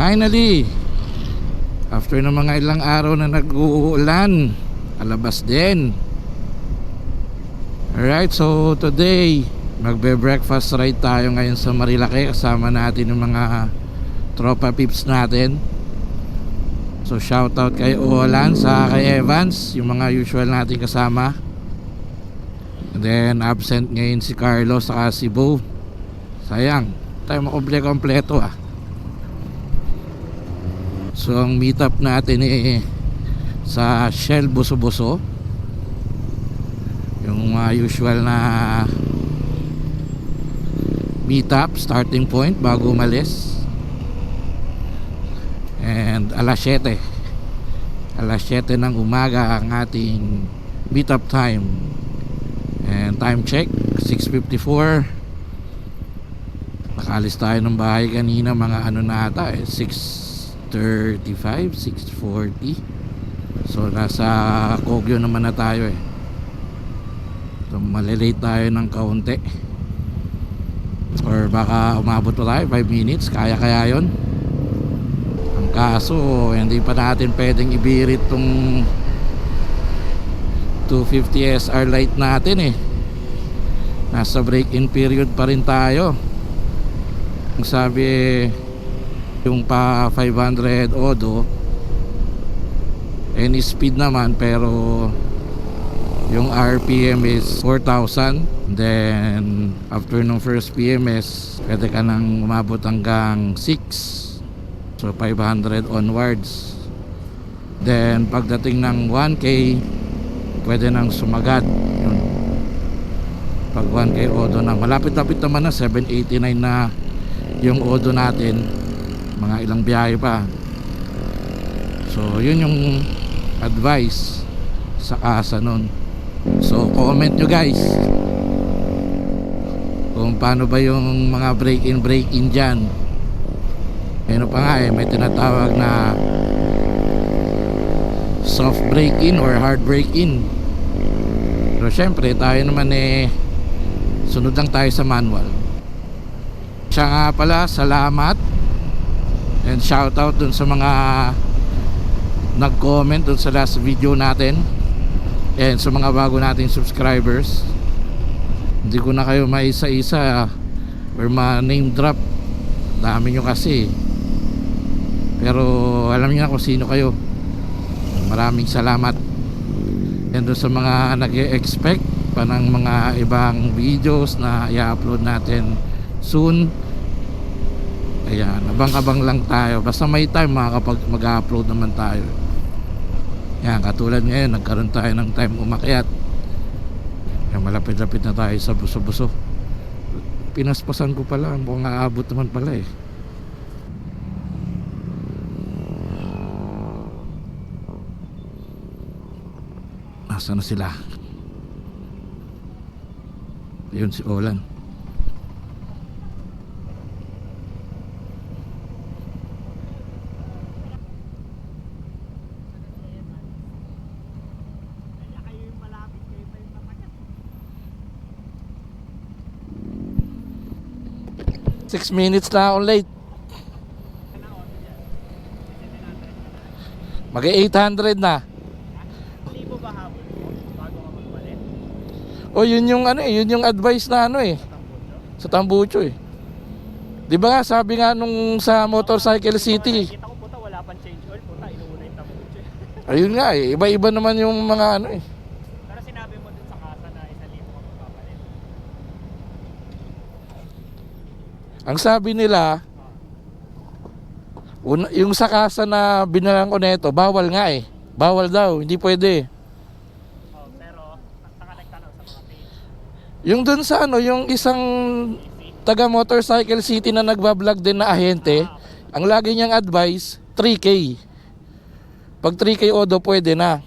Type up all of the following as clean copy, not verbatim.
Finally, after ng mga ilang araw na nag-uulan, alabas din. Alright, so today magbe-breakfast ride tayo ngayon sa Marilake. Kasama natin yung mga tropa pips natin. So shoutout kay Olan, sa kay Evans, yung mga usual natin kasama. And then absent ngayon si Carlos saka si Bo. Sayang, tayo makomple-kompleto ah. So ang meetup natin sa Shell Buso-Buso, yung usual na meetup, starting point bago umalis. And alas 7 ng umaga ang ating meetup time. And time check 6:54. Nakalis tayo ng bahay kanina mga ano na ata 6:35, 6:40. So nasa Kogyo naman na tayo So malilate tayo ng kaunti, or baka umabot pa tayo 5 minutes. Kaya yon. Ang kaso hindi pa natin pwedeng ibirit tong 250 SR light natin Nasa break-in period pa rin tayo. Ang sabi yung pa 500 odo any speed naman, pero yung RPM is 4,000. Then after nung first PMS pwede ka nang umabot hanggang 6, so 500 onwards. Then pagdating ng 1K pwede nang sumagat yun. Pag 1K odo na, malapit-lapit naman na 789 na yung odo natin, mga ilang biyahe pa. So yun yung advice sa kasa nun. So comment nyo guys kung paano ba yung mga break-in dyan. Ano pa nga may tinatawag na soft break-in or hard break-in. Pero syempre tayo naman sunod lang tayo sa manual. Siya nga pala, salamat and shoutout dun sa mga nag-comment dun sa last video natin, and sa mga bago nating subscribers. Hindi ko na kayo maisa-isa or ma-name drop, dami nyo kasi, pero alam nyo na kung sino kayo. Maraming salamat. And dun sa mga nag-e-expect pa ng mga ibang videos na i-upload natin soon, ayan, abang-abang lang tayo. Basta may time makakapag mag-upload naman tayo. Yan, katulad ngayon nagkaroon tayo ng time umakyat. Yan, malapit-lapit na tayo sa Buso-Buso. Pinaspasan ko pala, mukhang aabot naman pala Nasaan na sila? Ayun si Olan. Six minutes na ako late. Mag-800 na. Libo ba habol mo bago ka magbalik? O yun yung yun yung advice na sa Tambucho Di ba nga sabi nga nung sa Motorcycle City. Kita ko puta wala pang change oil, puta inuuna yung Tambucho. Ayun nga iba-iba naman yung mga Pero sinabi mo dun sa kasa na 1,000 ka magpapalit. Ang sabi nila, yung sa kasa na binalan ko nito, bawal nga bawal daw, hindi pwede. Pero nakalekta na sa mga page. Yung dun sa yung isang taga Motorcycle City na nagbablog din na ahente, ang lagi niyang advice 3K. Pag 3K odo pwede na.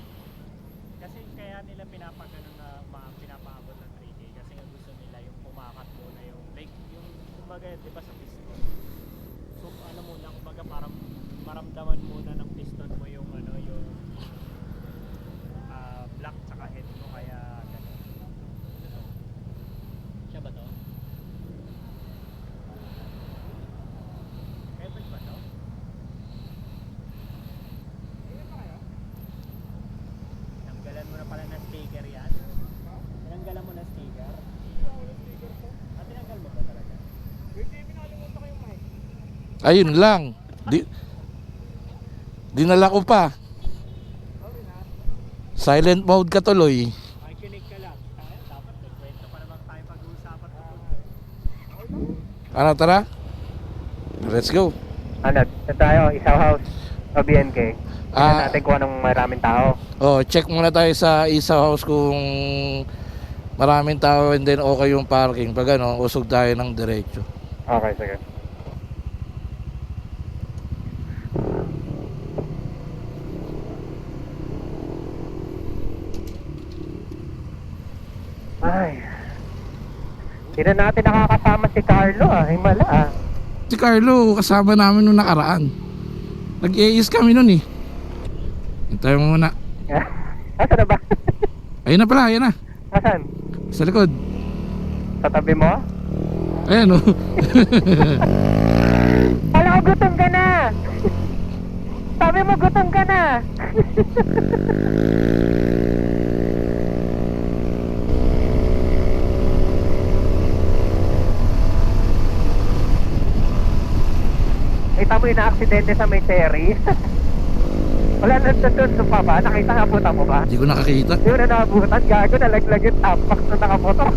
Kasi kaya nila pinapagano na pinapaabot ng 3K kasi nga gusto nila yung pumakat muna yung like yung kumbaga di ba sa piston. So ano muna kumbaga para maramdaman muna ng piston mo yung yung block tsaka head mo, kaya ganun. Siya ba to? Kevin ba to? Ayun lang. Dinala ko pa. Silent mode ka tuloy. Makikinig ka lang. Tayo, dapat may kwento pa naman tayo pag-uusapan. Ano, tara? Let's go. Ano, saan tayo? Isaw House o BNK? Tingnan Ah. natin kung anong maraming tao. Oh, check muna tayo sa Isaw House kung maraming tao and then okay yung parking. Pag ano, usog tayo ng diretso. Okay, sige. Ay. Hindi na natin nakakasama si Carlo himala Si Carlo, kasama namin nung nakaraan. Nag-iis kami nun eh. Hintayin mo muna. Asan na ba? Ayun na pala, ayun na. Asan? Sa likod. Sa tabi mo? Ayan oh. Alam ko gutom ka na! Sabi mo gutom ka na! Kita mo yung na-aksidente sa may ferry? Wala na doon pa ba? Nakita nga puta mo ba? Hindi ko nakakita. Hindi mo na nakabutan, gago, nalaglag yung top box na nakamotor.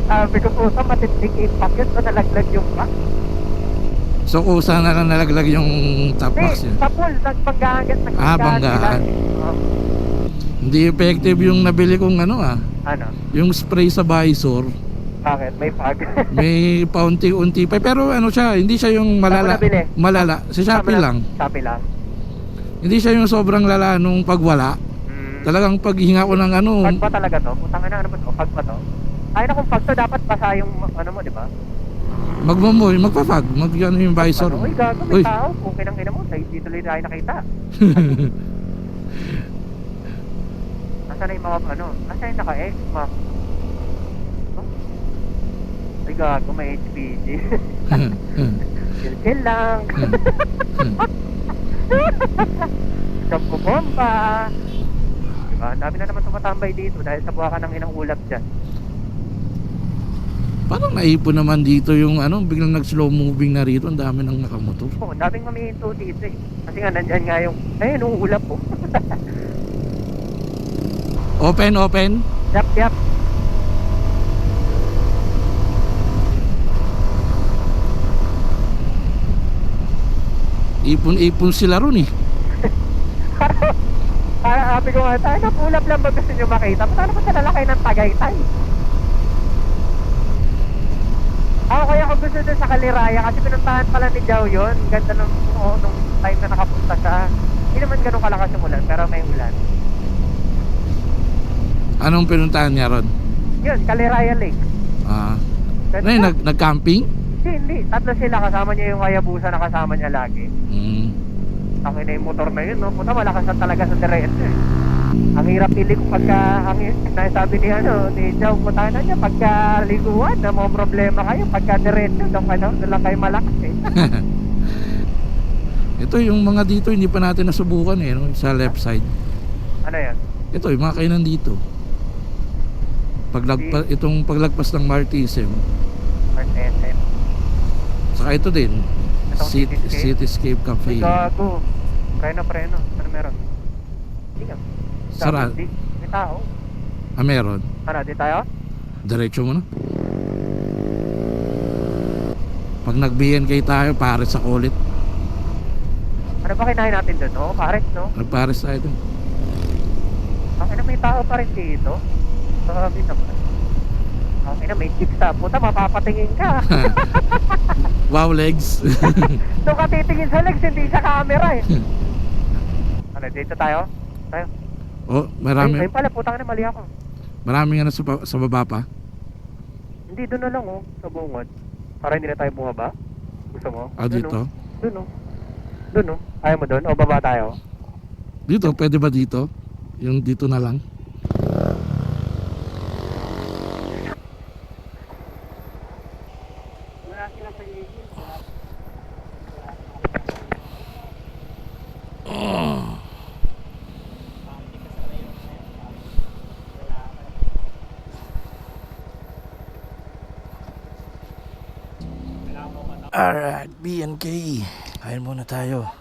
Sabi ko puta, matinding impact yun, so nalaglag yung box. So kusa na lang nalaglag yung top box Hindi, yun. sa pool, nagpanggahan. Ah, banggaan. Hindi effective yung nabili kong ano Ano? yung spray sa visor. Bakit? May fog? May paunti-unti pa. Pero ano siya, hindi siya yung malala. Saan mo nabili? Malala. Sa Shopee lang. Shopee lang. Hindi siya yung sobrang lala nung pagwala. Talagang paghinga ko ng ano. Pag ba talaga to? Putang ina, ano ba to? Pag ba to? Ay na kung pag to, dapat basa yung ano mo, di ba? Magmamoy, magpapag. Ano yung visor. Uy, gago, Uy. may tao. Kung kinang-ina mo, dito tuloy tayo nakita. Nasaan na yung mga ano? Nasaan yung naka-X, ma'am? Ay gago, may HPG. Chill lang. Kampo bomba. Diba? Ang dami na naman tumatambay dito dahil sa buwakan ng inang ulap dyan. Parang naipon naman dito yung ano, biglang nag-slow moving na rito. Ang dami nang nakamotor. Oo, ang daming mamihinto dito eh. Kasi nga nandyan nga yung, ayun, yung ulap po. Open, open. Yap. Ipon-ipon sila ron eh. Para sabi ko nga, tayo na ulap lang ba gusto nyo makita? Paano pa sa lalaki ng Tagaytay? Ako kaya ako gusto doon sa Kaliraya kasi pinuntahan pala ni Jao yun. Ganda nung time na nakapunta siya. Hindi naman ganun kalakas yung ulan, pero may ulan. Anong pinuntahan niya ron? Yun, Kaliraya Lake. Ano yun, nag-camping? Hindi. Tatlo sila, kasama niya yung Hayabusa na kasama niya lagi. Taki na yung motor na yun, no? Puta, malakas na talaga sa diretso eh. Ang hirap pili ko pagka, sabi ni Jao, puta na niya, pagka liguan, na mga problema kayo, pagka diretso, doon lang kayo malakas eh. Ito yung mga dito, hindi pa natin nasubukan eh, no? Sa left side. Ano yan? Ito, yung mga kainan dito. Itong paglagpas ng Martisem. RSM. Saka ito din. Itong Cityscape Cafe. Gago. Preno. Ano meron? Hindi nga. Sara. May tao. Meron. Ano, di tayo? Diretso mo na. Pag nag-BNK tayo, pares sa kulit. Ano ba kinain natin doon? Oo, pares, no? Nagpares tayo dun. Ang may tao pa rin dito. Sabi naman. Ang may chicks sa puta, mapapatingin ka. Wow, legs. Doon ka titingin sa legs, hindi sa camera eh. Ano, dito tayo? Tayo. Oh, marami. Ay pala, putang na, mali ako. Maraming ano sa baba pa. Hindi, doon na lang oh, sa bungod. Para hindi na tayo bumaba. Gusto mo? Dito. Doon oh. Ayaw mo doon? O baba tayo? Dito, pwede ba dito? Yung dito na lang. Wala silang paligid. Kailangan mo Alright, BNK. Kain muna tayo.